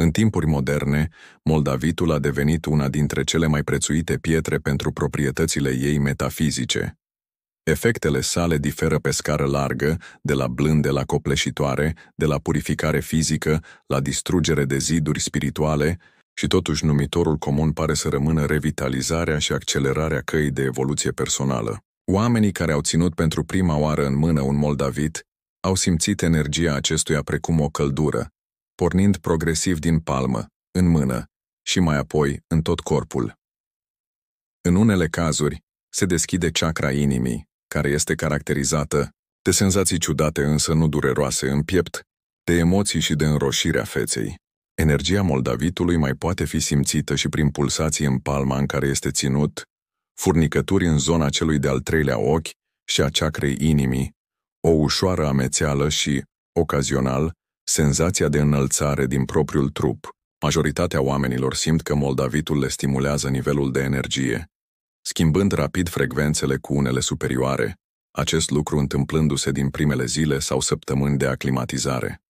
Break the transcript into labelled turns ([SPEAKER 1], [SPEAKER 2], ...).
[SPEAKER 1] În timpuri moderne, moldavitul a devenit una dintre cele mai prețuite pietre pentru proprietățile ei metafizice. Efectele sale diferă pe scară largă, de la blânde la copleșitoare, de la purificare fizică la distrugere de ziduri spirituale, și totuși numitorul comun pare să rămână revitalizarea și accelerarea căii de evoluție personală. Oamenii care au ținut pentru prima oară în mână un moldavit au simțit energia acestuia precum o căldură, pornind progresiv din palmă, în mână și mai apoi în tot corpul. În unele cazuri, se deschide chakra inimii, care este caracterizată de senzații ciudate însă nu dureroase în piept, de emoții și de înroșirea feței. Energia moldavitului mai poate fi simțită și prin pulsații în palma în care este ținut, furnicături în zona celui de-al treilea ochi și a chakrei inimii, o ușoară amețeală și, ocazional, senzația de înălțare din propriul trup. Majoritatea oamenilor simt că moldavitul le stimulează nivelul de energie, schimbând rapid frecvențele cu unele superioare, acest lucru întâmplându-se din primele zile sau săptămâni de aclimatizare.